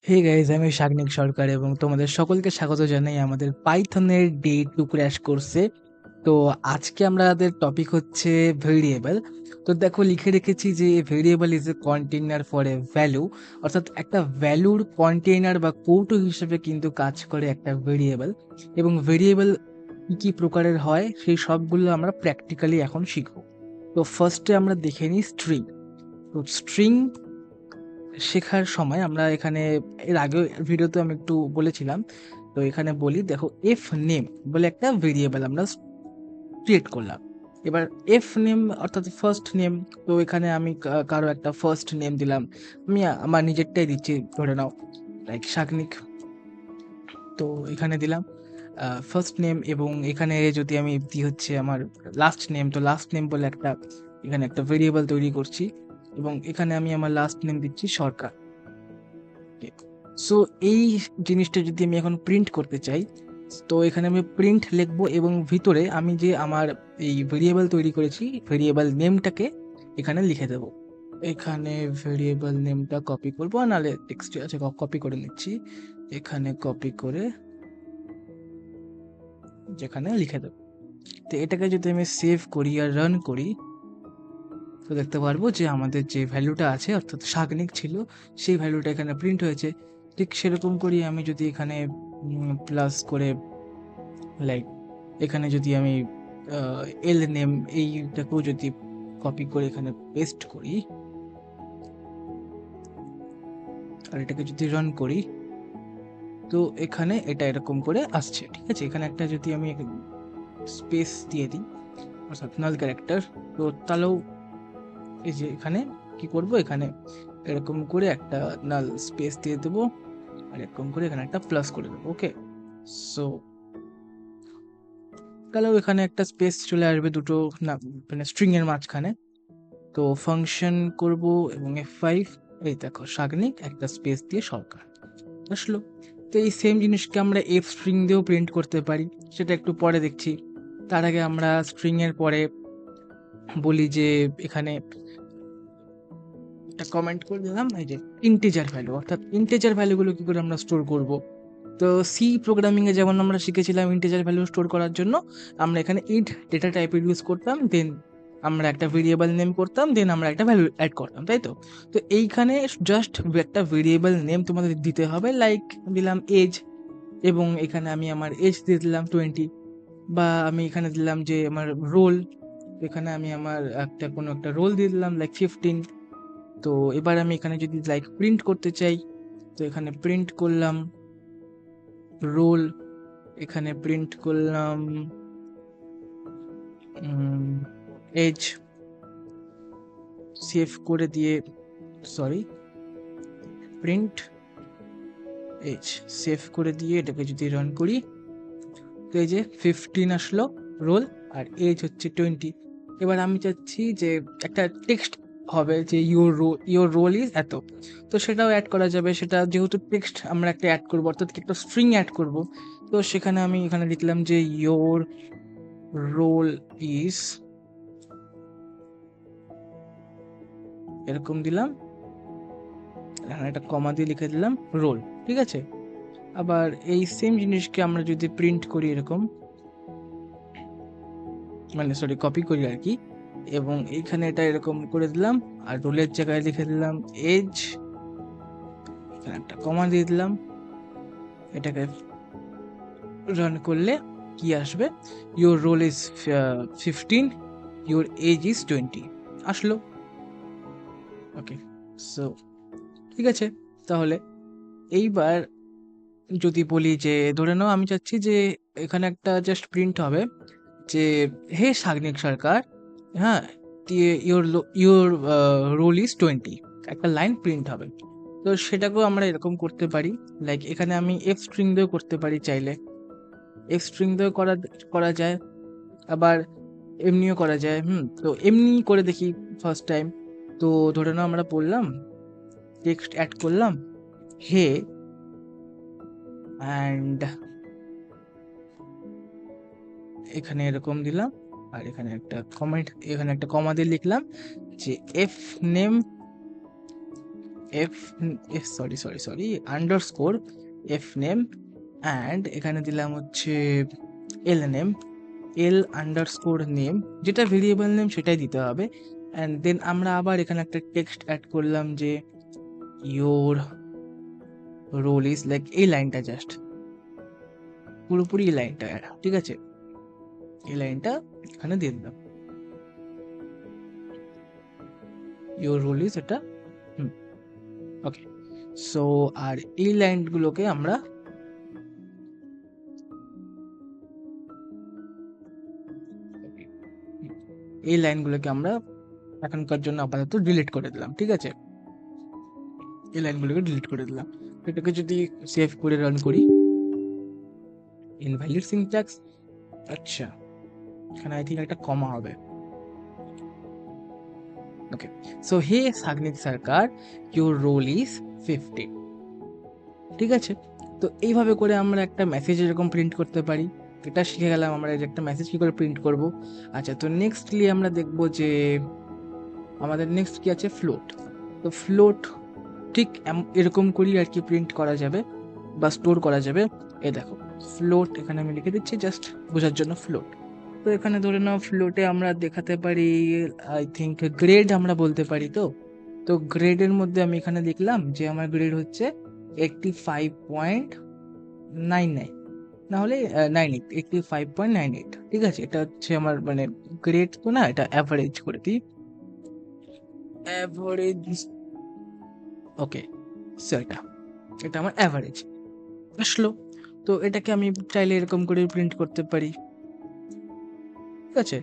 Hey guys, আমি শাগনিক সরকার এবং তোমাদের সকলকে স্বাগত জানাই আমাদের পাইথনের ডে টু ক্র্যাশ কোর্সে। তো আজকে আমাদের টপিক হচ্ছে ভেরিয়েবল। তো দেখো, লিখে রেখেছি যে variable is a container for a value, অর্থাৎ একটা ভ্যালুর কন্টেইনার বা কৌটো হিসেবে কিন্তু কাজ করে একটা ভেরিয়েবল। এবং ভেরিয়েবল কি কি প্রকারের হয় সেই সবগুলো আমরা প্র্যাকটিক্যালি এখন শিখব। তো ফার্স্টে আমরা দেখে নিই স্ট্রিং। তো স্ট্রিং শেখার সময় আমরা এখানে এর আগে ভিডিওতে আমি একটু বলেছিলাম। তো এখানে বলি, দেখো, এফ নেম বলে একটা ভেরিয়েবল আমরা ক্রিয়েট করলাম। এবার এফ নেম অর্থাৎ ফার্স্ট নেম। তো এখানে আমি কারো একটা ফার্স্ট নেম দিলাম। আমি আমার নিজেরটাই দিচ্ছি, ধরে নাও লাইক শাগনিক। তো এখানে দিলাম ফার্স্ট নেম, এবং এখানে যদি আমি দিই হচ্ছে আমার লাস্ট নেম, তো লাস্ট নেম বলে একটা এখানে একটা ভেরিয়েবল তৈরি করছি, এবং এখানে আমি আমার লাস্ট নেম দিচ্ছি সরকার। সো এই জিনিসটা যদি আমি এখন প্রিন্ট করতে চাই, তো এখানে আমি প্রিন্ট লিখবো, এবং ভিতরে আমি যে আমার এই ভেরিয়েবল তৈরি করেছি ভেরিয়েবল নেমটাকে এখানে লিখে দেবো। এখানে ভেরিয়েবল নেমটা কপি করবো, আর নাহলে টেক্সট আছে, কপি করে নিচ্ছি। এখানে কপি করে যেখানে লিখে দেবো। তো এটাকে যদি আমি সেভ করি আর রান করি, তো দেখতে পারবো যে আমাদের যে ভ্যালুটা আছে, অর্থাৎ শাগনিক ছিল, সেই ভ্যালুটা এখানে প্রিন্ট হয়েছে। ঠিক সেরকম করি আমি যদি এখানে প্লাস করে, লাইক এখানে যদি আমি এল নেম এইটাকেও যদি কপি করে এখানে পেস্ট করি, আর এটাকে যদি রান করি, তো এখানে এটা এরকম করে আসছে। ঠিক আছে, এখানে একটা যদি আমি স্পেস দিয়ে দিই, অর্থাৎ নাল ক্যারেক্টার, তো তাহলেও এই যে এখানে কি করব, এখানে এরকম করে একটা নাল স্পেস দিয়ে দেবো, আর এরকম করে এখানে একটা প্লাস করে দেবো। ওকে, সো তাহলেও এখানে একটা স্পেস চলে আসবে দুটো না, মানে স্ট্রিং এর মাঝখানে। তো ফাংশন করব, এবং F5, এই দেখো শাগনিক একটা স্পেস দিয়ে সরকার আসলো। তো এই সেম জিনিসকে আমরা এফ স্ট্রিং দিয়েও প্রিন্ট করতে পারি, সেটা একটু পরে দেখছি। তার আগে আমরা স্ট্রিং এর পরে বলি যে এখানে একটা কমেন্ট করে দিলাম, এই যে ইন্টিজার ভ্যালু, অর্থাৎ ইন্টিজার ভ্যালুগুলো কি করে আমরা স্টোর করব। তো সি প্রোগ্রামিং এ যেমন আমরা শিখেছিলাম ইন্টিজার ভ্যালু স্টোর করার জন্য আমরা এখানে ইন্ট ডেটা টাইপের ইউজ করতাম, দেন আমরা একটা ভেরিয়েবল নেম করতাম, দেন আমরা একটা ভ্যালু অ্যাড করতাম, তাই তো। তো এইখানে জাস্ট একটা ভেরিয়েবল নেম তোমাদের দিতে হবে, লাইক দিলাম এজ, এবং এখানে আমি আমার এজ দিয়ে দিলাম 20, বা আমি এখানে দিলাম যে আমার রোল, এখানে আমি আমার একটা কোনো একটা রোল দিয়ে দিলাম লাইক 15। তো এবার আমি এখানে যদি লাইক প্রিন্ট করতে চাই, তো এখানে প্রিন্ট করলাম রোল, এখানে প্রিন্ট করলাম এজ, সেভ করে দিয়ে, সরি, প্রিন্ট এজ, সেভ করে দিয়ে এটাকে যদি রান করি, তো এই যে 15 আসলো রোল, আর এজ হচ্ছে 20। এবার আমি চাচ্ছি যে একটা টেক্সট হবে যে ইউর রোল ইজ এত, তো সেটাও অ্যাড করা যাবে। সেটা যেহেতু টেক্সট আমরা একটা অ্যাড করবো, অর্থাৎ একটা স্ট্রিং অ্যাড করব, তো সেখানে আমি এখানে লিখলাম যে ইয়োর রোল ইজ, এরকম দিলাম, এখানে একটা কমা দিয়ে লিখে দিলাম রোল। ঠিক আছে, আবার এই সেম জিনিসকে আমরা যদি প্রিন্ট করি এরকম, মানে সরি কপি করি আর কি, এবং এইখানে এটা এরকম করে দিলাম, আর রোলের জায়গায় লিখে দিলাম এজ, এখানে একটা কমা দিয়ে দিলাম। এটাকে রান করলে কি আসবে, your role is 15, your age is 20 আসলো। ওকে, সো ঠিক আছে। তাহলে এইবার যদি বলি যে, ধরে নাও আমি চাচ্ছি যে এখানে একটা জাস্ট প্রিন্ট হবে যে হে শাগনিক সরকার, হ্যাঁ, ইউর ইউর রোল ইজ 20, একটা লাইন প্রিন্ট হবে। তো সেটাকেও আমরা এরকম করতে পারি, লাইক এখানে আমি এফ স্ট্রিং দিয়েও করতে পারি চাইলে, এফ স্ট্রিং দিয়েও করা করা যায়, আবার এমনিও করা যায়। তো এমনি করে দেখি ফার্স্ট টাইম। তো ধরে নাও আমরা বললাম, টেক্সট অ্যাড করলাম হে, অ্যান্ড এখানে এরকম দিলাম, আর এখানে একটা কমেন্ট, এখানে একটা কমা দিয়ে লিখলাম যে F name F sorry underscore F name, and এখানে দিলাম হচ্ছে এল নেম, এল আন্ডারস্কোর নেম, যেটা ভেরিয়েবল নেম সেটাই দিতে হবে। অ্যান্ড দেন আমরা আবার এখানে একটা টেক্সট অ্যাড করলাম যে ইয়োর রোল ইজ, লাইক এই লাইনটা জাস্ট পুরোপুরি এই লাইনটা, ঠিক আছে, এই লাইনটা এখানে দিয়ে দিলাম, ইয়োর রোল ইজ এটা। ওকে, সো আর এই লাইনগুলোকে আমরা এখনকার জন্য আপাতত ডিলিট করে দিলাম, ঠিক আছে, এই লাইনগুলোকে ডিলিট করে দিলাম। এটাকে যদি সেভ করে রান করি, ইনভ্যালিড সিনট্যাক্স, আচ্ছা এখানে আই থিঙ্ক একটা কমা হবে। Okay, so hey Sagnik Sarkar, your role is 50, ঠিক আছে। তো এইভাবে করে আমরা একটা মেসেজ এরকম প্রিন্ট করতে পারি। এটা শিখে গেলাম আমরা যে একটা মেসেজ কী করে প্রিন্ট করব। আচ্ছা, তো নেক্সটলি আমরা দেখব যে আমাদের নেক্সট কি আছে, ফ্লোট। তো ফ্লোট ঠিক এরকম করেই আর কি প্রিন্ট করা যাবে বা স্টোর করা যাবে। এই দেখো ফ্লোট এখানে আমি লিখে দিচ্ছি জাস্ট বোঝার জন্য, ফ্লোট। তো এখানে ধরে নাও ফ্লোটে আমরা দেখাতে পারি, আই থিঙ্ক গ্রেড আমরা বলতে পারি। তো গ্রেডের মধ্যে আমি এখানে লিখলাম যে আমার গ্রেড হচ্ছে 85.99, না হলে 98, 85.98, ঠিক আছে। এটা হচ্ছে আমার মানে গ্রেড, তো না, এটা অ্যাভারেজ করে দিই, অ্যাভারেজ। ওকে, সো এটা আমার অ্যাভারেজ আসলো। তো এটাকে আমি চাইলে এরকম করে প্রিন্ট করতে পারি, ঠিক আছে,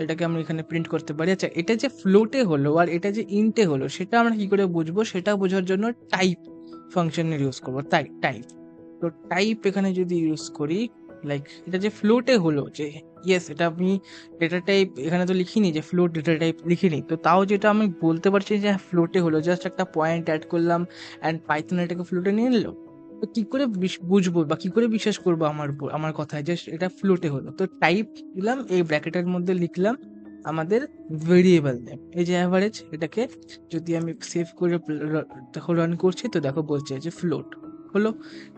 এটাকে আমরা এখানে প্রিন্ট করতে পারি। আচ্ছা, এটা যে ফ্লোটে হলো আর এটা যে ইন্টে হলো সেটা আমরা কি করে বুঝবো, সেটা বোঝার জন্য টাইপ ফাংশনের ইউজ করবো। তাই টাইপ, তো টাইপ এখানে যদি ইউজ করি, লাইক এটা যে ফ্লোটে হলো, যে ইয়েস এটা আমি ডেটা টাইপ এখানে তো লিখিনি, যে ফ্লোট ডেটা টাইপ লিখিনি, তো তাও যেটা আমি বলতে পারছি যে ফ্লোটে হলো, জাস্ট একটা পয়েন্ট অ্যাড করলাম অ্যান্ড পাইথন এটাকে ফ্লোটে নিয়ে নিলো। তো কি করে বুঝবো বা কি করে বিশ্বাস করবো আমার উপর, আমার কথায় যে এটা ফ্লোটে হলো? তো টাইপ দিলাম, এই ব্র্যাকেটের মধ্যে লিখলাম আমাদের ভেরিয়েবল নেম, এই যে অ্যাভারেজ। এটাকে যদি আমি সেভ করে দেখো রান করছি, তো দেখো বলছে যে ফ্লোট হলো।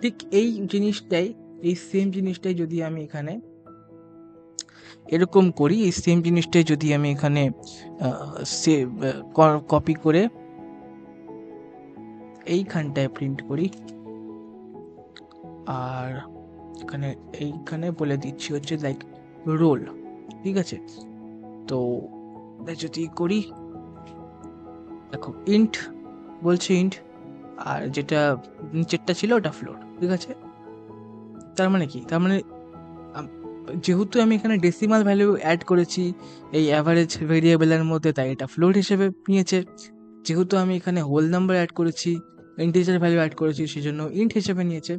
ঠিক এই জিনিসটাই, এই সেম জিনিসটাই যদি আমি এখানে এরকম করি, এই সেম জিনিসটাই যদি আমি এখানে সেভ কপি করে এইখানটায় প্রিন্ট করি, আর এখানে এইখানে বলে দিচ্ছি হচ্ছে লাইক রোল, ঠিক আছে। তো যদি করি, দেখো ইন্ট বলছে ইন্ট, আর যেটা নিচেরটা ছিল ওটা ফ্লোট, ঠিক আছে। তার মানে কি, তার মানে যেহেতু আমি এখানে ডেসিমাল ভ্যালু অ্যাড করেছি এই অ্যাভারেজ ভেরিয়েবলের মধ্যে, তাই এটা ফ্লোট হিসেবে নিয়েছে। যেহেতু আমি এখানে হোল নাম্বার অ্যাড করেছি, ইন্টিজার ভ্যালু অ্যাড করেছি, সেজন্য ইন্ট হিসেবে নিয়েছে।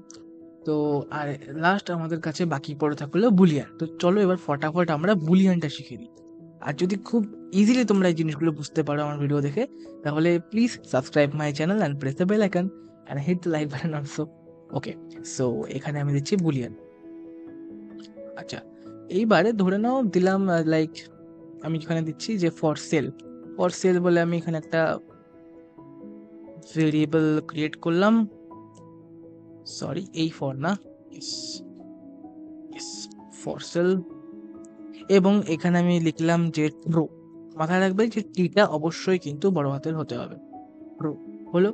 তো আর লাস্ট আমাদের কাছে বাকি পড়ে থাকলো বুলিয়ান। তো চলো এবার ফটাফট আমরা বুলিয়ানটা শিখে নিই। আর যদি খুব ইজিলি তোমরা এই জিনিসগুলো বুঝতে পারো আমার ভিডিও দেখে, তাহলে please subscribe my channel and press the bell icon and hit the like button also. Okay, so এখানে আমি দিচ্ছি বুলিয়ান। আচ্ছা, এইবারে ধরে নাও দিলাম লাইক আমি এখানে দিচ্ছি যে ফর সেল বলে আমি এখানে একটা ভেরিয়েবল ক্রিয়েট করলাম, সরি এই ফর না, ফর সেল, এবং এখানে আমি লিখলাম যে ট্রু। মাথায় রাখবে যে টিটা অবশ্যই কিন্তু বড় হাতের হতে হবে। ট্রু হলো,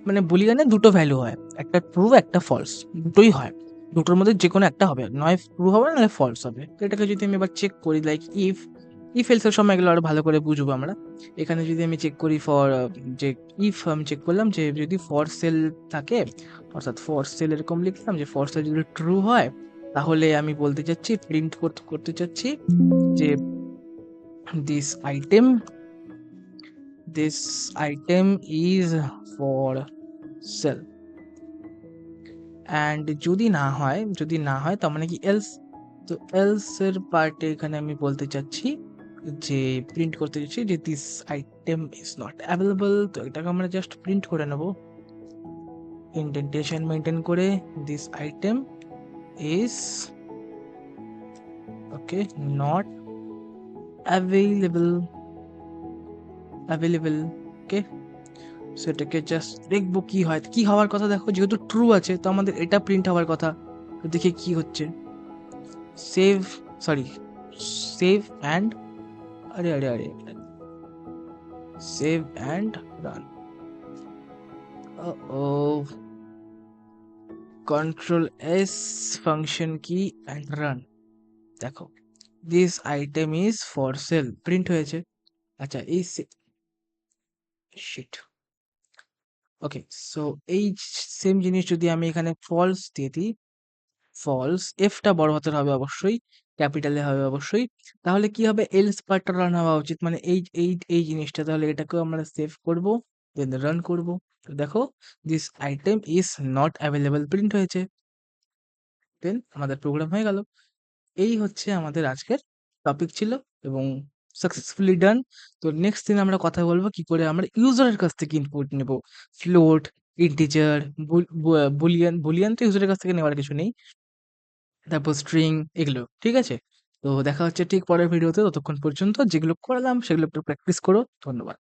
মানে বুলিয়ানে দুটো ভ্যালু হয়, একটা ট্রু একটা ফলস, দুটোই হয়। দুটোর মধ্যে যে কোনো একটা হবে, নয় ট্রু হবে না নয় ফলস হবে। তো এটাকে যদি আমি এবার চেক করি, লাইক ইফ এলসের সময় এগুলো আরো ভালো করে বুঝবো আমরা। এখানে যদি আমি চেক করি ফর, যে ইফ আমি চেক করলাম যে যদি ফর সেল থাকে, অর্থাৎ ফর সেল এরকম লিখলাম যে ফর সেল যদি ট্রু হয়, তাহলে আমি বলতে চাচ্ছি, প্রিন্ট করতে চাচ্ছি যে this item is for sell. And যদি না হয় তার মানে কি এলস। তো এলস এর পার্টে এখানে আমি বলতে চাচ্ছি যে প্রিন্ট করতে চাচ্ছি যে this item is not available. তো এটাকে আমরা জাস্ট প্রিন্ট করে নেব ইনডেন্টেশন মেনটেন করে, this item is okay not available, okay. সেটাকে জাস্ট দেখবো কি হয়, কি হওয়ার কথা। দেখো যেহেতু ট্রু আছে তো আমাদের এটা প্রিন্ট হওয়ার কথা। তো দেখি কি হচ্ছে। সেভ, সরি, সেভ অ্যান্ড, আরে আরে আরে, সেভ অ্যান্ড রান। ও, control S, function key, and run. দেখো this item is for sale print হয়েছে। আচ্ছা এই শিট, ওকে। সো এই সেম জিনিস যদি আমি এখানে ফলস দিয়ে দিই, ফলস, এফটা বড় হাতের হবে অবশ্যই, ক্যাপিটালে হবে অবশ্যই, তাহলে কি হবে, এলস পার্টটা রান হওয়া উচিত, মানে এই জিনিসটা। তাহলে এটাকেও আমরা সেভ করব, দেন রান করব। তো দেখো this item is not available print হয়েছে, দেন আমাদের প্রোগ্রাম হয়ে গেল। এই হচ্ছে আমাদের আজকের টপিক ছিল, এবং সাকসেসফুলি ডান। তো নেক্সট দিন আমরা কথা বলবো কি করে আমরা ইউজারের কাছ থেকে ইনপুট নেব, ফ্লোট, ইন্টিজার, বুলিয়ান, বুলিয়ান তো ইউজারের কাছ থেকে নেওয়ার কিছু নেই, তারপর স্ট্রিং, এগুলো ঠিক আছে। তো দেখা হচ্ছে ঠিক পরের ভিডিওতে, ততক্ষণ পর্যন্ত যেগুলো করলাম সেগুলো একটু প্র্যাকটিস করো। ধন্যবাদ।